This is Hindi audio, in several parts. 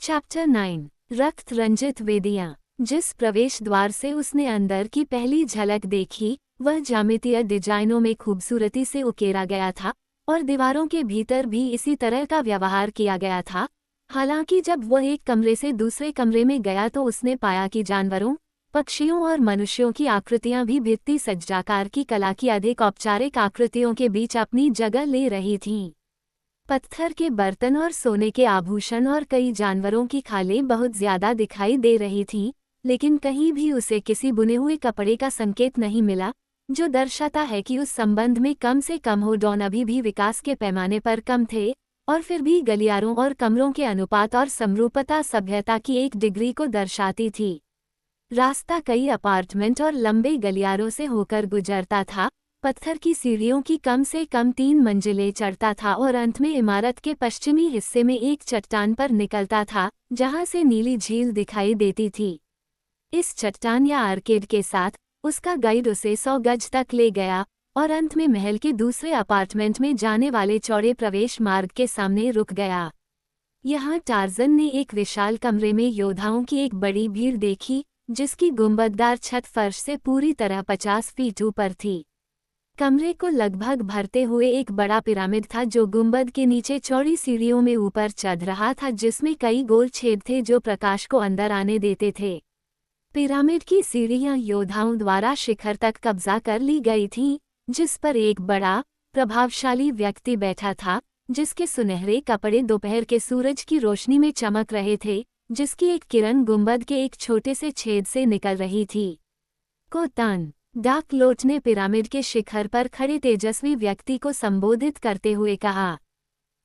चैप्टर 9 रक्त रंजित वेदियां। जिस प्रवेश द्वार से उसने अंदर की पहली झलक देखी वह ज्यामितीय डिजाइनों में खूबसूरती से उकेरा गया था और दीवारों के भीतर भी इसी तरह का व्यवहार किया गया था। हालांकि जब वह एक कमरे से दूसरे कमरे में गया तो उसने पाया कि जानवरों, पक्षियों और मनुष्यों की आकृतियां भी भित्ति सज्जाकार की कला की अधिक औपचारिक आकृतियों के बीच अपनी जगह ले रही थीं। पत्थर के बर्तन और सोने के आभूषण और कई जानवरों की खालें बहुत ज्यादा दिखाई दे रही थीं, लेकिन कहीं भी उसे किसी बुने हुए कपड़े का संकेत नहीं मिला, जो दर्शाता है कि उस संबंध में कम से कम होडॉन अभी भी विकास के पैमाने पर कम थे, और फिर भी गलियारों और कमरों के अनुपात और समरूपता सभ्यता की एक डिग्री को दर्शाती थी। रास्ता कई अपार्टमेंट और लंबे गलियारों से होकर गुजरता था, पत्थर की सीढ़ियों की कम से कम 3 मंजिलें चढ़ता था और अंत में इमारत के पश्चिमी हिस्से में एक चट्टान पर निकलता था, जहां से नीली झील दिखाई देती थी। इस चट्टान या आर्केड के साथ उसका गाइड उसे 100 गज तक ले गया और अंत में महल के दूसरे अपार्टमेंट में जाने वाले चौड़े प्रवेश मार्ग के सामने रुक गया। यहाँ टार्जन ने एक विशाल कमरे में योद्धाओं की एक बड़ी भीड़ देखी, जिसकी गुंबददार छत फर्श से पूरी तरह 50 फीट ऊपर थी। कमरे को लगभग भरते हुए एक बड़ा पिरामिड था जो गुंबद के नीचे चौड़ी सीढ़ियों में ऊपर चढ़ रहा था, जिसमें कई गोल छेद थे जो प्रकाश को अंदर आने देते थे। पिरामिड की सीढ़ियां योद्धाओं द्वारा शिखर तक कब्जा कर ली गई थीं, जिस पर एक बड़ा प्रभावशाली व्यक्ति बैठा था, जिसके सुनहरे कपड़े दोपहर के सूरज की रोशनी में चमक रहे थे, जिसकी एक किरण गुंबद के एक छोटे से छेद से निकल रही थी। कोतान डाक लोट ने पिरामिड के शिखर पर खड़े तेजस्वी व्यक्ति को संबोधित करते हुए कहा।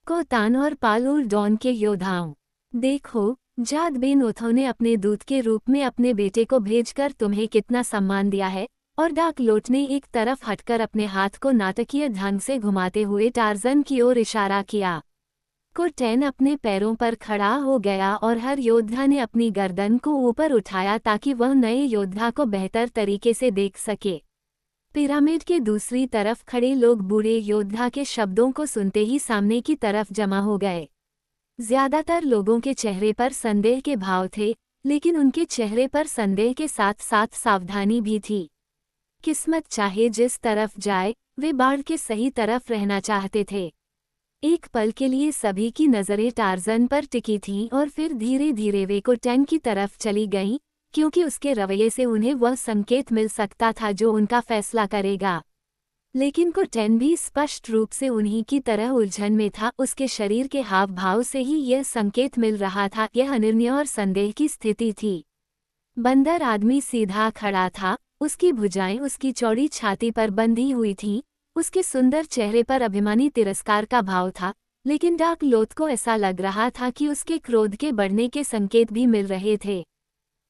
कोतान और पालूर डॉन के योद्धाओं, देखो, जाद बिन ओथो ने अपने दूत के रूप में अपने बेटे को भेजकर तुम्हें कितना सम्मान दिया है। और डाक लोट ने एक तरफ हटकर अपने हाथ को नाटकीय ढंग से घुमाते हुए टार्जन की ओर इशारा किया। कोटेन अपने पैरों पर खड़ा हो गया और हर योद्धा ने अपनी गर्दन को ऊपर उठाया ताकि वह नए योद्धा को बेहतर तरीके से देख सके। पिरामिड के दूसरी तरफ खड़े लोग बूढ़े योद्धा के शब्दों को सुनते ही सामने की तरफ जमा हो गए। ज्यादातर लोगों के चेहरे पर संदेह के भाव थे, लेकिन उनके चेहरे पर संदेह के साथ साथ सावधानी भी थी। किस्मत चाहे जिस तरफ जाए, वे बाढ़ के सही तरफ रहना चाहते थे। एक पल के लिए सभी की नज़रें टार्जन पर टिकी थीं और फिर धीरे धीरे वे कोटेन की तरफ चली गईं, क्योंकि उसके रवैये से उन्हें वह संकेत मिल सकता था जो उनका फैसला करेगा। लेकिन कोटेन भी स्पष्ट रूप से उन्हीं की तरह उलझन में था। उसके शरीर के हाव भाव से ही यह संकेत मिल रहा था। यह अनिर्णय और संदेह की स्थिति थी। बंदर आदमी सीधा खड़ा था, उसकी भुजाएं उसकी चौड़ी छाती पर बंधी हुई थीं। उसके सुंदर चेहरे पर अभिमानी तिरस्कार का भाव था, लेकिन डाक लोथ को ऐसा लग रहा था कि उसके क्रोध के बढ़ने के संकेत भी मिल रहे थे।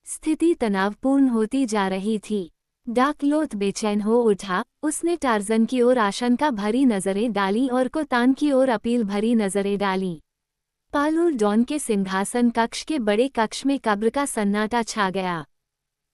स्थिति तनावपूर्ण होती जा रही थी। डाक लोथ बेचैन हो उठा। उसने टार्जन की ओर आशंका भरी नजरें डाली और कोतान की ओर अपील भरी नजरें डाली। पालूर डॉन के सिंहासन कक्ष के बड़े कक्ष में कब्र का सन्नाटा छा गया।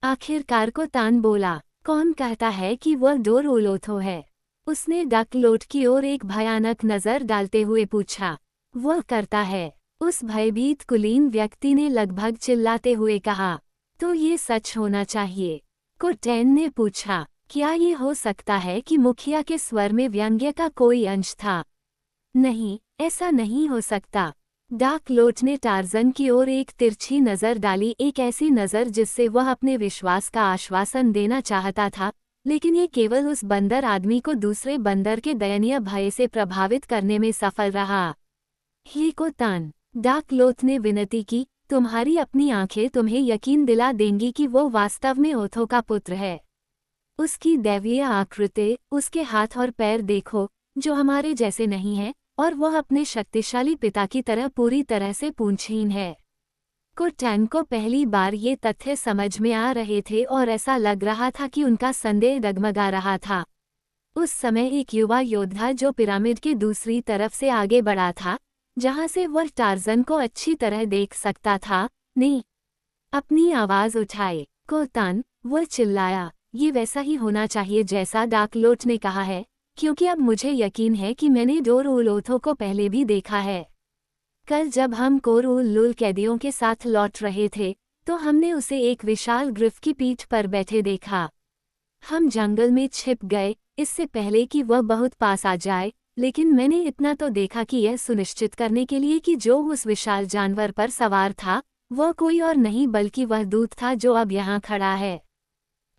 आखिरकार कोतान बोला, कौन कहता है कि वह डोर ओलोथो है? उसने डक लोट की ओर एक भयानक नजर डालते हुए पूछा। वह करता है, उस भयभीत कुलीन व्यक्ति ने लगभग चिल्लाते हुए कहा। तो ये सच होना चाहिए? कोटेन ने पूछा। क्या ये हो सकता है कि मुखिया के स्वर में व्यंग्य का कोई अंश था? नहीं, ऐसा नहीं हो सकता। डाक लोट ने टार्जन की ओर एक तिरछी नजर डाली, एक ऐसी नजर जिससे वह अपने विश्वास का आश्वासन देना चाहता था, लेकिन ये केवल उस बंदर आदमी को दूसरे बंदर के दयनीय भय से प्रभावित करने में सफल रहा। हे कोतान, डाक लोथ ने विनती की, तुम्हारी अपनी आंखें तुम्हें यकीन दिला देंगी कि वो वास्तव में ओथो का पुत्र है। उसकी दैवीय आकृति, उसके हाथ और पैर देखो, जो हमारे जैसे नहीं हैं, और वह अपने शक्तिशाली पिता की तरह पूरी तरह से पूंछहीन है। कोटेन को पहली बार ये तथ्य समझ में आ रहे थे और ऐसा लग रहा था कि उनका संदेह डगमगा रहा था। उस समय एक युवा योद्धा जो पिरामिड के दूसरी तरफ से आगे बढ़ा था, जहां से वह टार्जन को अच्छी तरह देख सकता था, ने अपनी आवाज उठाई। कोतान, वह चिल्लाया, ये वैसा ही होना चाहिए जैसा डाक लोट ने कहा है, क्योंकि अब मुझे यकीन है कि मैंने डोर ओलोथो को पहले भी देखा है। कल जब हम कोर-उल-लुल कैदियों के साथ लौट रहे थे, तो हमने उसे एक विशाल ग्रिफ की पीठ पर बैठे देखा। हम जंगल में छिप गए, इससे पहले कि वह बहुत पास आ जाए, लेकिन मैंने इतना तो देखा कि यह सुनिश्चित करने के लिए कि जो उस विशाल जानवर पर सवार था, वह कोई और नहीं बल्कि वह दूत था जो अब यहाँ खड़ा है।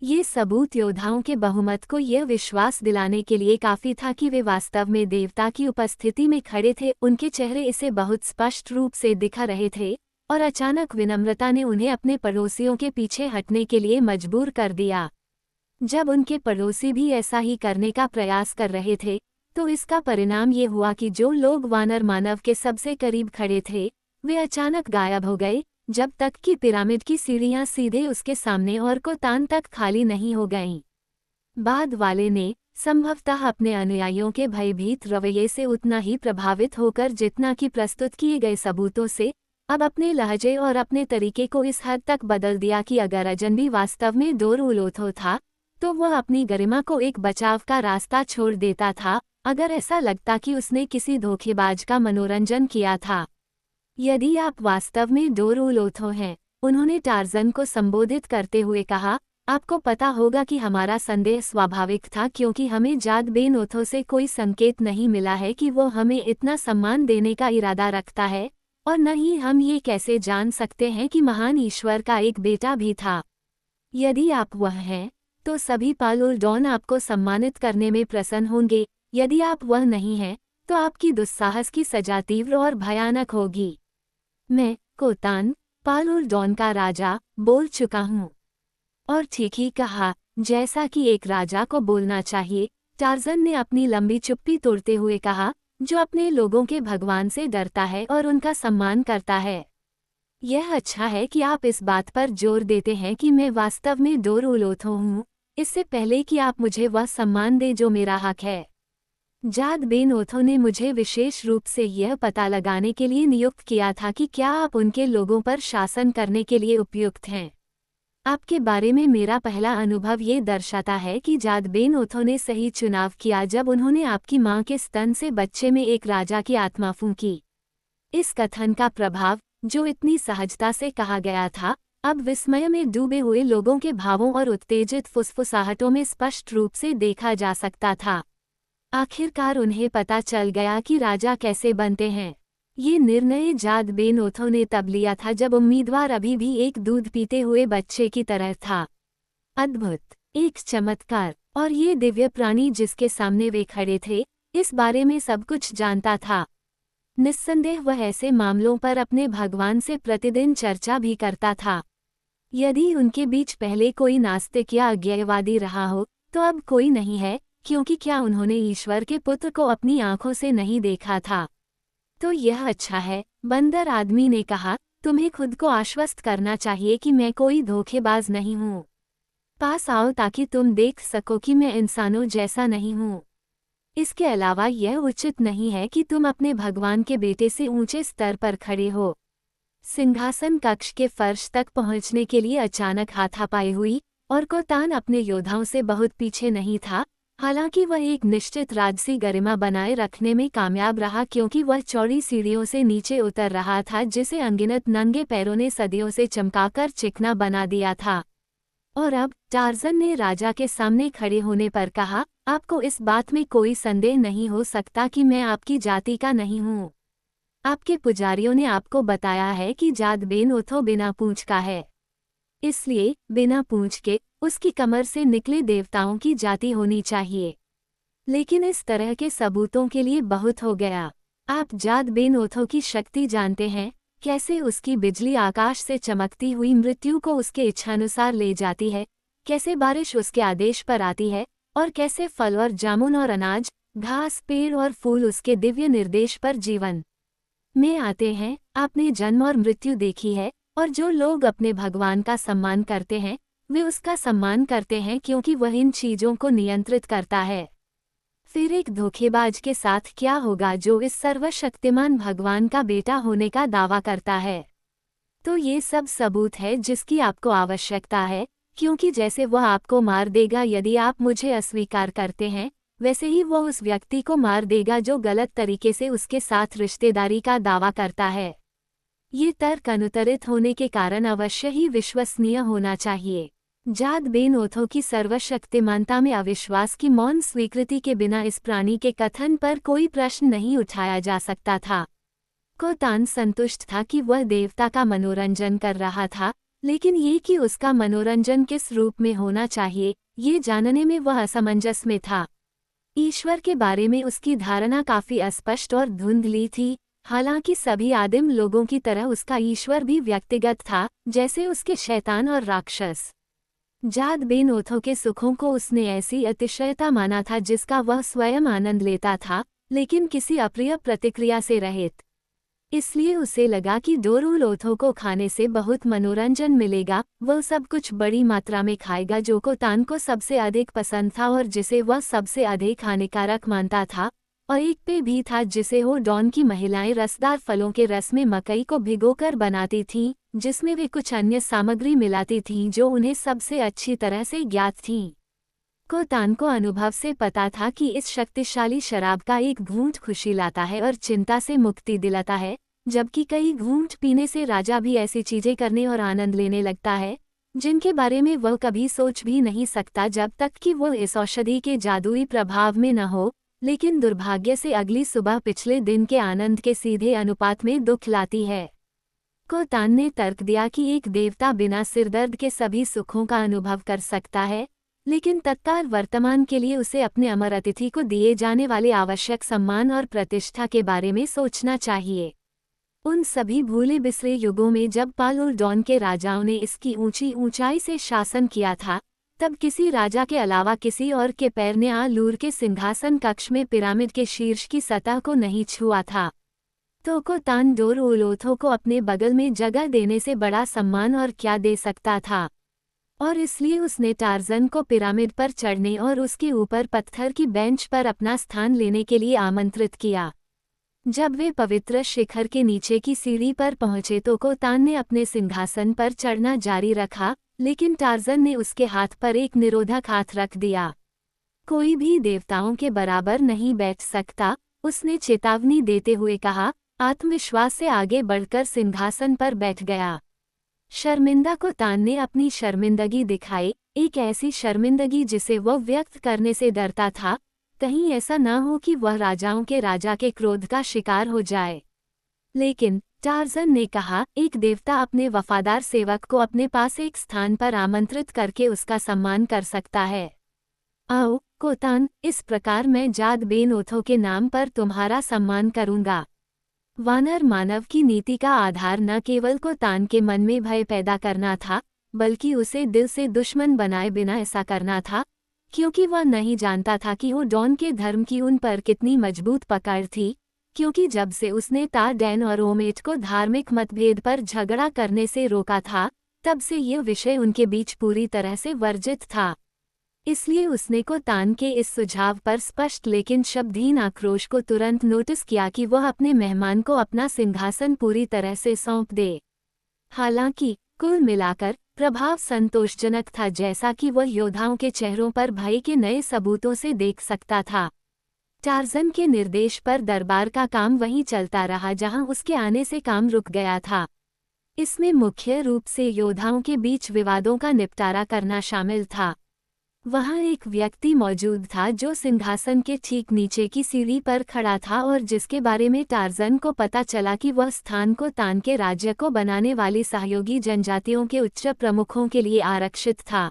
ये सबूत योद्धाओं के बहुमत को यह विश्वास दिलाने के लिए काफी था कि वे वास्तव में देवता की उपस्थिति में खड़े थे। उनके चेहरे इसे बहुत स्पष्ट रूप से दिखा रहे थे, और अचानक विनम्रता ने उन्हें अपने पड़ोसियों के पीछे हटने के लिए मजबूर कर दिया। जब उनके पड़ोसी भी ऐसा ही करने का प्रयास कर रहे थे, तो इसका परिणाम ये हुआ कि जो लोग वानर मानव के सबसे करीब खड़े थे, वे अचानक गायब हो गए, जब तक कि पिरामिड की सीढ़ियां सीधे उसके सामने और कोतान तक खाली नहीं हो गईं। बाद वाले ने संभवतः अपने अनुयायियों के भयभीत रवैये से उतना ही प्रभावित होकर जितना कि प्रस्तुत किए गए सबूतों से, अब अपने लहजे और अपने तरीके को इस हद तक बदल दिया कि अगर अजनबी वास्तव में डोर-उल-ओथो था, तो वह अपनी गरिमा को एक बचाव का रास्ता छोड़ देता था, अगर ऐसा लगता कि उसने किसी धोखेबाज का मनोरंजन किया था। यदि आप वास्तव में डोर-उल-ओथो हैं, उन्होंने टार्ज़न को संबोधित करते हुए कहा, आपको पता होगा कि हमारा संदेह स्वाभाविक था क्योंकि हमें जाद-बेन-ओथो से कोई संकेत नहीं मिला है कि वो हमें इतना सम्मान देने का इरादा रखता है, और न ही हम ये कैसे जान सकते हैं कि महान ईश्वर का एक बेटा भी था। यदि आप वह हैं, तो सभी पाल-उल-डॉन आपको सम्मानित करने में प्रसन्न होंगे। यदि आप वह नहीं हैं, तो आपकी दुस्साहस की सजा तीव्र और भयानक होगी। मैं, कोतान, पाल-उल-डॉन का राजा, बोल चुका हूँ। और ठीक ही कहा, जैसा कि एक राजा को बोलना चाहिए, टार्ज़न ने अपनी लंबी चुप्पी तोड़ते हुए कहा, जो अपने लोगों के भगवान से डरता है और उनका सम्मान करता है। यह अच्छा है कि आप इस बात पर जोर देते हैं कि मैं वास्तव में डोर-उल-ओथो हूँ, इससे पहले कि आप मुझे वह सम्मान दें जो मेरा हक है। जाद-बेन-ओथो ने मुझे विशेष रूप से यह पता लगाने के लिए नियुक्त किया था कि क्या आप उनके लोगों पर शासन करने के लिए उपयुक्त हैं। आपके बारे में मेरा पहला अनुभव ये दर्शाता है कि जाद-बेन-ओथो ने सही चुनाव किया जब उन्होंने आपकी मां के स्तन से बच्चे में एक राजा की आत्मा फूंकी। इस कथन का प्रभाव, जो इतनी सहजता से कहा गया था, अब विस्मय में डूबे हुए लोगों के भावों और उत्तेजित फुसफुसाहटों में स्पष्ट रूप से देखा जा सकता था। आखिरकार उन्हें पता चल गया कि राजा कैसे बनते हैं। ये निर्णय जाद-बेन-ओथो ने तब लिया था जब उम्मीदवार अभी भी एक दूध पीते हुए बच्चे की तरह था। अद्भुत, एक चमत्कार, और ये दिव्य प्राणी जिसके सामने वे खड़े थे, इस बारे में सब कुछ जानता था। निस्संदेह वह ऐसे मामलों पर अपने भगवान से प्रतिदिन चर्चा भी करता था। यदि उनके बीच पहले कोई नास्तिक या अज्ञेयवादी रहा हो, तो अब कोई नहीं है, क्योंकि क्या उन्होंने ईश्वर के पुत्र को अपनी आंखों से नहीं देखा था। तो यह अच्छा है, बंदर आदमी ने कहा, तुम्हें खुद को आश्वस्त करना चाहिए कि मैं कोई धोखेबाज नहीं हूँ। पास आओ ताकि तुम देख सको कि मैं इंसानों जैसा नहीं हूँ। इसके अलावा यह उचित नहीं है कि तुम अपने भगवान के बेटे से ऊंचे स्तर पर खड़े हो। सिंहासन कक्ष के फर्श तक पहुंचने के लिए अचानक हाथापाई हुई, और कोतान अपने योद्धाओं से बहुत पीछे नहीं था, हालांकि वह एक निश्चित राजसी गरिमा बनाए रखने में कामयाब रहा क्योंकि वह चौड़ी सीढ़ियों से नीचे उतर रहा था जिसे अनगिनत नंगे पैरों ने सदियों से चमकाकर चिकना बना दिया था। और अब टार्ज़न ने राजा के सामने खड़े होने पर कहा, आपको इस बात में कोई संदेह नहीं हो सकता कि मैं आपकी जाति का नहीं हूँ। आपके पुजारियों ने आपको बताया है कि जाद-बेन-ओथो बिना पूंछ का है। इसलिए, बिना पूंछ के, उसकी कमर से निकले देवताओं की जाति होनी चाहिए। लेकिन इस तरह के सबूतों के लिए बहुत हो गया। आप जाद-बेन-ओथो की शक्ति जानते हैं, कैसे उसकी बिजली आकाश से चमकती हुई मृत्यु को उसके इच्छानुसार ले जाती है, कैसे बारिश उसके आदेश पर आती है, और कैसे फल और जामुन और अनाज, घास, पेड़ और फूल उसके दिव्य निर्देश पर जीवन में आते हैं। आपने जन्म और मृत्यु देखी है, और जो लोग अपने भगवान का सम्मान करते हैं, वे उसका सम्मान करते हैं क्योंकि वह इन चीजों को नियंत्रित करता है। फिर एक धोखेबाज के साथ क्या होगा जो इस सर्वशक्तिमान भगवान का बेटा होने का दावा करता है? तो ये सब सबूत है जिसकी आपको आवश्यकता है, क्योंकि जैसे वह आपको मार देगा यदि आप मुझे अस्वीकार करते हैं, वैसे ही वो उस व्यक्ति को मार देगा जो गलत तरीके से उसके साथ रिश्तेदारी का दावा करता है। ये तर्क अनुत्तरित होने के कारण अवश्य ही विश्वसनीय होना चाहिए। जाद बेन ओथो की सर्वशक्तिमानता में अविश्वास की मौन स्वीकृति के बिना इस प्राणी के कथन पर कोई प्रश्न नहीं उठाया जा सकता था। कोतान संतुष्ट था कि वह देवता का मनोरंजन कर रहा था, लेकिन ये कि उसका मनोरंजन किस रूप में होना चाहिए, ये जानने में वह असमंजस में था। ईश्वर के बारे में उसकी धारणा काफी अस्पष्ट और धुंधली थी। हालांकि सभी आदिम लोगों की तरह उसका ईश्वर भी व्यक्तिगत था, जैसे उसके शैतान और राक्षस। जाद बेन ओथो के सुखों को उसने ऐसी अतिशयता माना था जिसका वह स्वयं आनंद लेता था, लेकिन किसी अप्रिय प्रतिक्रिया से रहित। इसलिए उसे लगा कि डोरूल ओथो को खाने से बहुत मनोरंजन मिलेगा। वह सब कुछ बड़ी मात्रा में खाएगा जो कोतान को सबसे अधिक पसंद था और जिसे वह सबसे अधिक हानिकारक मानता था, और एक पे भी था जिसे हो डॉन की महिलाएं रसदार फलों के रस में मकई को भिगोकर बनाती थीं, जिसमें वे कुछ अन्य सामग्री मिलाती थीं जो उन्हें सबसे अच्छी तरह से ज्ञात थीं। कोतान को अनुभव से पता था कि इस शक्तिशाली शराब का एक घूंट खुशी लाता है और चिंता से मुक्ति दिलाता है, जबकि कई घूंट पीने से राजा भी ऐसी चीजें करने और आनंद लेने लगता है जिनके बारे में वह कभी सोच भी नहीं सकता जब तक कि वह इस औषधि के जादुई प्रभाव में न हो। लेकिन दुर्भाग्य से अगली सुबह पिछले दिन के आनंद के सीधे अनुपात में दुख लाती है। कोतान ने तर्क दिया कि एक देवता बिना सिरदर्द के सभी सुखों का अनुभव कर सकता है, लेकिन तत्काल वर्तमान के लिए उसे अपने अमर अतिथि को दिए जाने वाले आवश्यक सम्मान और प्रतिष्ठा के बारे में सोचना चाहिए। उन सभी भूले बिसरे युगों में जब पालुल डॉन के राजाओं ने इसकी ऊंची ऊंचाई से शासन किया था, तब किसी राजा के अलावा किसी और के पैर ने आलूर के सिंहासन कक्ष में पिरामिड के शीर्ष की सतह को नहीं छुआ था। तो कोतान डोरूल ओथो को अपने बगल में जगह देने से बड़ा सम्मान और क्या दे सकता था, और इसलिए उसने टार्जन को पिरामिड पर चढ़ने और उसके ऊपर पत्थर की बेंच पर अपना स्थान लेने के लिए आमंत्रित किया। जब वे पवित्र शिखर के नीचे की सीढ़ी पर पहुंचे तो कोतान ने अपने सिंहासन पर चढ़ना जारी रखा, लेकिन टार्जन ने उसके हाथ पर एक निरोधक हाथ रख दिया। कोई भी देवताओं के बराबर नहीं बैठ सकता, उसने चेतावनी देते हुए कहा। आत्मविश्वास से आगे बढ़कर सिंहासन पर बैठ गया। शर्मिंदा कोतान ने अपनी शर्मिंदगी दिखाई, एक ऐसी शर्मिंदगी जिसे वह व्यक्त करने से डरता था, कहीं ऐसा न हो कि वह राजाओं के राजा के क्रोध का शिकार हो जाए। लेकिन टार्जन ने कहा, एक देवता अपने वफादार सेवक को अपने पास एक स्थान पर आमंत्रित करके उसका सम्मान कर सकता है। आओ कोतान, इस प्रकार मैं जाद बेन ओथो के नाम पर तुम्हारा सम्मान करूंगा। वानर मानव की नीति का आधार न केवल कोतान के मन में भय पैदा करना था, बल्कि उसे दिल से दुश्मन बनाए बिना ऐसा करना था, क्योंकि वह नहीं जानता था कि वो डॉन के धर्म की उन पर कितनी मजबूत पकड़ थी। क्योंकि जब से उसने तारडैन और ओमेट को धार्मिक मतभेद पर झगड़ा करने से रोका था, तब से यह विषय उनके बीच पूरी तरह से वर्जित था। इसलिए उसने कोतान के इस सुझाव पर स्पष्ट लेकिन शब्दहीन आक्रोश को तुरंत नोटिस किया कि वह अपने मेहमान को अपना सिंहासन पूरी तरह से सौंप दे। हालांकि कुल मिलाकर प्रभाव संतोषजनक था, जैसा कि वह योद्धाओं के चेहरों पर भय के नए सबूतों से देख सकता था। टार्जन के निर्देश पर दरबार का काम वहीं चलता रहा जहां उसके आने से काम रुक गया था। इसमें मुख्य रूप से योद्धाओं के बीच विवादों का निपटारा करना शामिल था। वहां एक व्यक्ति मौजूद था जो सिंहासन के ठीक नीचे की सीढ़ी पर खड़ा था और जिसके बारे में टार्जन को पता चला कि वह स्थान कोतान के राज्य को बनाने वाली सहयोगी जनजातियों के उच्च प्रमुखों के लिए आरक्षित था।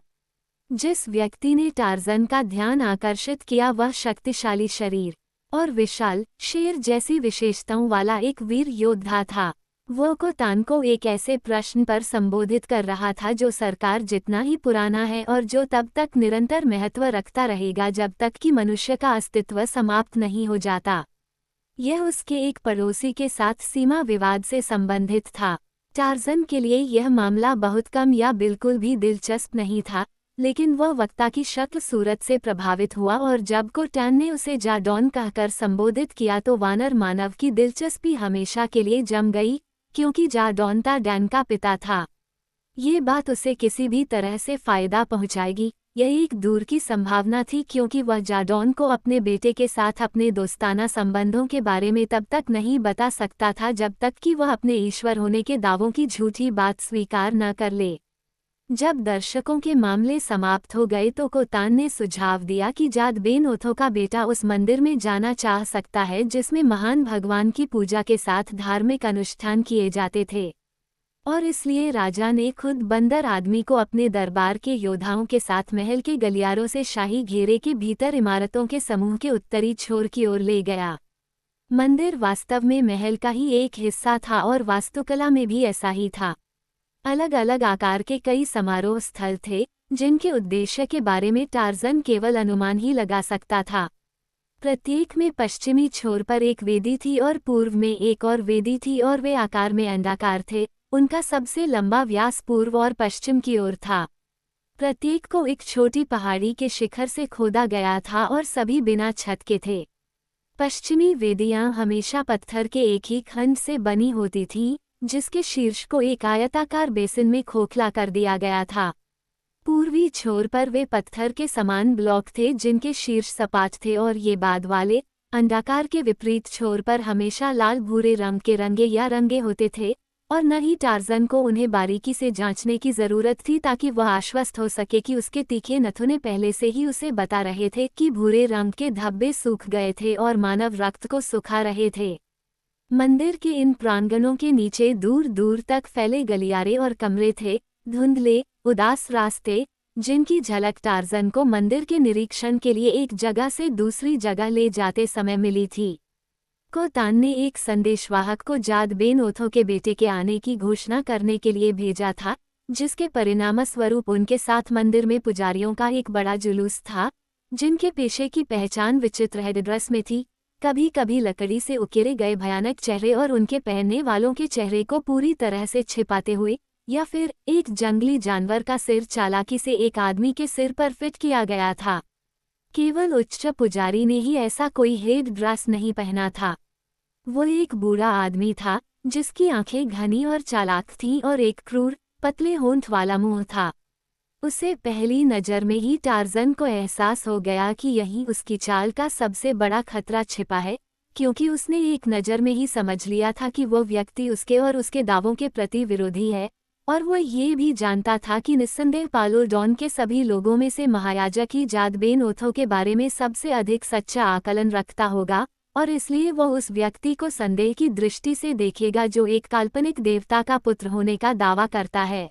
जिस व्यक्ति ने टार्जन का ध्यान आकर्षित किया वह शक्तिशाली शरीर और विशाल शेर जैसी विशेषताओं वाला एक वीर योद्धा था। वो कोतान को एक ऐसे प्रश्न पर संबोधित कर रहा था जो सरकार जितना ही पुराना है और जो तब तक निरंतर महत्व रखता रहेगा जब तक कि मनुष्य का अस्तित्व समाप्त नहीं हो जाता। यह उसके एक पड़ोसी के साथ सीमा विवाद से संबंधित था। टार्जन के लिए यह मामला बहुत कम या बिल्कुल भी दिलचस्प नहीं था, लेकिन वह वक्ता की शक्ल सूरत से प्रभावित हुआ और जब कोतान ने उसे जाडॉन कहकर संबोधित किया तो वानर मानव की दिलचस्पी हमेशा के लिए जम गई, क्योंकि जाडॉन तारडैन का पिता था। ये बात उसे किसी भी तरह से फायदा पहुंचाएगी, यह एक दूर की संभावना थी, क्योंकि वह जाडॉन को अपने बेटे के साथ अपने दोस्ताना संबंधों के बारे में तब तक नहीं बता सकता था जब तक कि वह अपने ईश्वर होने के दावों की झूठी बात स्वीकार न कर ले। जब दर्शकों के मामले समाप्त हो गए तो कोतान ने सुझाव दिया कि जाद बेन ओथो का बेटा उस मंदिर में जाना चाह सकता है जिसमें महान भगवान की पूजा के साथ धार्मिक अनुष्ठान किए जाते थे, और इसलिए राजा ने खुद बंदर आदमी को अपने दरबार के योद्धाओं के साथ महल के गलियारों से शाही घेरे के भीतर इमारतों के समूह के उत्तरी छोर की ओर ले गया। मंदिर वास्तव में महल का ही एक हिस्सा था और वास्तुकला में भी ऐसा ही था। अलग अलग आकार के कई समारोह स्थल थे जिनके उद्देश्य के बारे में टार्ज़न केवल अनुमान ही लगा सकता था। प्रत्येक में पश्चिमी छोर पर एक वेदी थी और पूर्व में एक और वेदी थी और वे आकार में अंडाकार थे। उनका सबसे लंबा व्यास पूर्व और पश्चिम की ओर था। प्रत्येक को एक छोटी पहाड़ी के शिखर से खोदा गया था और सभी बिना छत के थे। पश्चिमी वेदियां हमेशा पत्थर के एक ही खंड से बनी होती थीं, जिसके शीर्ष को एक आयताकार बेसिन में खोखला कर दिया गया था। पूर्वी छोर पर वे पत्थर के समान ब्लॉक थे जिनके शीर्ष सपाट थे, और ये बाद वाले अंडाकार के विपरीत छोर पर हमेशा लाल भूरे रंग के रंगे या रंगे होते थे, और न ही टार्ज़न को उन्हें बारीकी से जांचने की जरूरत थी ताकि वह आश्वस्त हो सके कि उसके तीखे नथुने पहले से ही उसे बता रहे थे कि भूरे रंग के धब्बे सूख गए थे और मानव रक्त को सुखा रहे थे। मंदिर के इन प्रांगणों के नीचे दूर दूर तक फैले गलियारे और कमरे थे, धुंधले उदास रास्ते जिनकी झलक टार्ज़न को मंदिर के निरीक्षण के लिए एक जगह से दूसरी जगह ले जाते समय मिली थी। कोतान ने एक संदेशवाहक को जाद बेन ओथो के बेटे के आने की घोषणा करने के लिए भेजा था, जिसके परिणामस्वरूप उनके साथ मंदिर में पुजारियों का एक बड़ा जुलूस था, जिनके पेशे की पहचान विचित्र हेडड्रेस में थी, कभी कभी लकड़ी से उकेरे गए भयानक चेहरे और उनके पहनने वालों के चेहरे को पूरी तरह से छिपाते हुए, या फिर एक जंगली जानवर का सिर चालाकी से एक आदमी के सिर पर फिट किया गया था। केवल उच्च पुजारी ने ही ऐसा कोई हेड ड्रेस नहीं पहना था। वो एक बूढ़ा आदमी था जिसकी आंखें घनी और चालाक थीं और एक क्रूर पतले होंठ वाला मुंह था। उसे पहली नज़र में ही टार्ज़न को एहसास हो गया कि यही उसकी चाल का सबसे बड़ा खतरा छिपा है, क्योंकि उसने एक नज़र में ही समझ लिया था कि वो व्यक्ति उसके और उसके दावों के प्रति विरोधी है, और वो ये भी जानता था कि निस्संदेह पालो डॉन के सभी लोगों में से महायाजक ही जाद बेन ओथो के बारे में सबसे अधिक सच्चा आकलन रखता होगा, और इसलिए वो उस व्यक्ति को संदेह की दृष्टि से देखेगा जो एक काल्पनिक देवता का पुत्र होने का दावा करता है।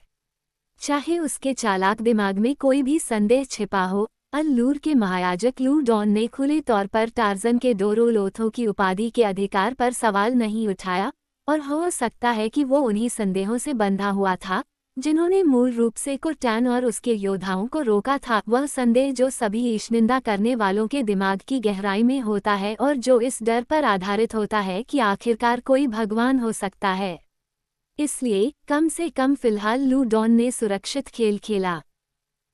चाहे उसके चालाक दिमाग में कोई भी संदेह छिपा हो, अल-लूर के महायाजक लू डॉन ने खुले तौर पर टार्ज़न के डोरो लोथो की उपाधि के अधिकार पर सवाल नहीं उठाया, और हो सकता है कि वो उन्हीं संदेहों से बंधा हुआ था जिन्होंने मूल रूप से कोतान और उसके योद्धाओं को रोका था। वह संदेह जो सभी ईशनिंदा करने वालों के दिमाग की गहराई में होता है और जो इस डर पर आधारित होता है कि आखिरकार कोई भगवान हो सकता है। इसलिए कम से कम फिलहाल लू डॉन ने सुरक्षित खेल खेला।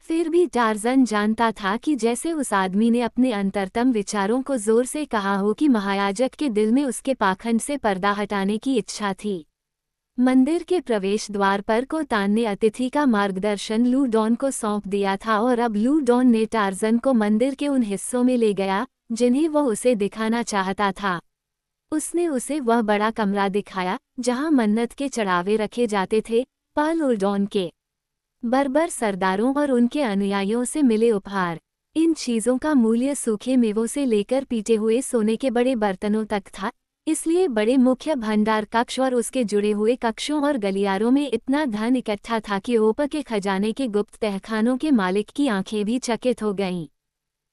फिर भी टार्ज़न जानता था कि जैसे उस आदमी ने अपने अंतरतम विचारों को जोर से कहा हो कि महायाजक के दिल में उसके पाखंड से पर्दा हटाने की इच्छा थी। मंदिर के प्रवेश द्वार पर कोतान ने अतिथि का मार्गदर्शन लू डॉन को सौंप दिया था, और अब लू डॉन ने टार्ज़न को मंदिर के उन हिस्सों में ले गया जिन्हें वह उसे दिखाना चाहता था। उसने उसे वह बड़ा कमरा दिखाया जहां मन्नत के चढ़ावे रखे जाते थे, पाल उल्डॉन के बर्बर सरदारों और उनके अनुयायियों से मिले उपहार। इन चीज़ों का मूल्य सूखे मेवों से लेकर पीटे हुए सोने के बड़े बर्तनों तक था, इसलिए बड़े मुख्य भंडार कक्ष और उसके जुड़े हुए कक्षों और गलियारों में इतना धन इकट्ठा था कि ऊपर के खजाने के गुप्त तहखानों के मालिक की आंखें भी चकित हो गईं।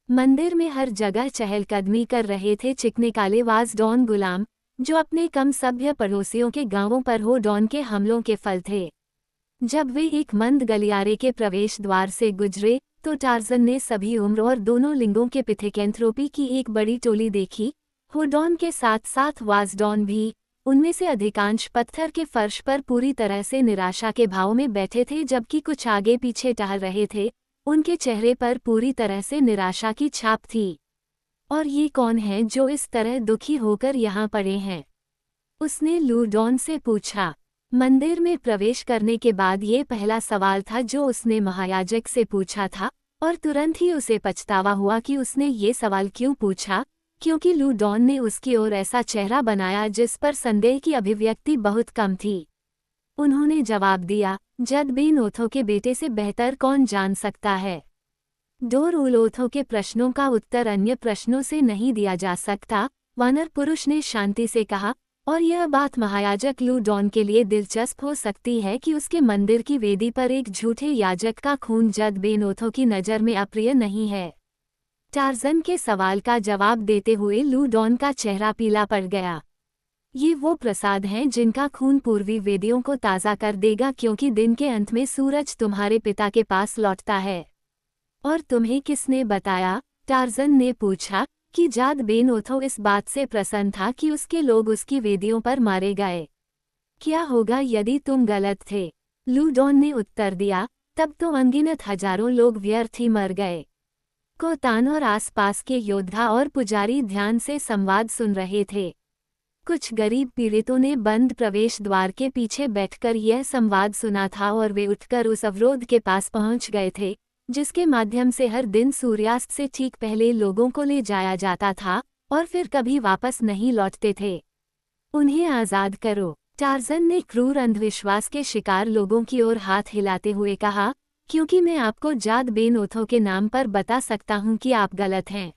मंदिर में हर जगह चहलकदमी कर रहे थे चिकने काले वाज डॉन गुलाम, जो अपने कम सभ्य पड़ोसियों के गांवों पर हो डॉन के हमलों के फल थे। जब वे एक मंद गलियारे के प्रवेश द्वार से गुजरे तो टार्ज़न ने सभी उम्र और दोनों लिंगों के पिथेकेंथ्रोपी की एक बड़ी टोली देखी। होडॉन के साथ साथ वाजडॉन भी, उनमें से अधिकांश पत्थर के फर्श पर पूरी तरह से निराशा के भाव में बैठे थे, जबकि कुछ आगे पीछे टहल रहे थे। उनके चेहरे पर पूरी तरह से निराशा की छाप थी। और ये कौन हैं जो इस तरह दुखी होकर यहाँ पड़े हैं? उसने लू डॉन से पूछा। मंदिर में प्रवेश करने के बाद ये पहला सवाल था जो उसने महायाजक से पूछा था, और तुरंत ही उसे पछतावा हुआ कि उसने ये सवाल क्यों पूछा, क्योंकि लू डॉन ने उसकी ओर ऐसा चेहरा बनाया जिस पर संदेह की अभिव्यक्ति बहुत कम थी। उन्होंने जवाब दिया, जद बेन ओथो के बेटे से बेहतर कौन जान सकता है। डोर उलोथो के प्रश्नों का उत्तर अन्य प्रश्नों से नहीं दिया जा सकता, वानर पुरुष ने शांति से कहा, और यह बात महायाजक लू डॉन के लिए दिलचस्प हो सकती है कि उसके मंदिर की वेदी पर एक झूठे याजक का खून जद बेन ओथो की नज़र में अप्रिय नहीं है। टार्जन के सवाल का जवाब देते हुए लू डॉन का चेहरा पीला पड़ गया। ये वो प्रसाद हैं जिनका खून पूर्वी वेदियों को ताज़ा कर देगा, क्योंकि दिन के अंत में सूरज तुम्हारे पिता के पास लौटता है। और तुम्हें किसने बताया? टार्जन ने पूछा कि जाद बेन ओथो इस बात से प्रसन्न था कि उसके लोग उसकी वेदियों पर मारे गए। क्या होगा यदि तुम गलत थे? लू डॉन ने उत्तर दिया, तब तो अनगिनत हजारों लोग व्यर्थ ही मर गए। कोतान और आसपास के योद्धा और पुजारी ध्यान से संवाद सुन रहे थे। कुछ गरीब पीड़ितों ने बंद प्रवेश द्वार के पीछे बैठकर यह संवाद सुना था और वे उठकर उस अवरोध के पास पहुंच गए थे, जिसके माध्यम से हर दिन सूर्यास्त से ठीक पहले लोगों को ले जाया जाता था और फिर कभी वापस नहीं लौटते थे। उन्हें आज़ाद करो। टार्जन ने क्रूर अंधविश्वास के शिकार लोगों की ओर हाथ हिलाते हुए कहा, क्योंकि मैं आपको जाद बेन ओथो के नाम पर बता सकता हूं कि आप गलत हैं।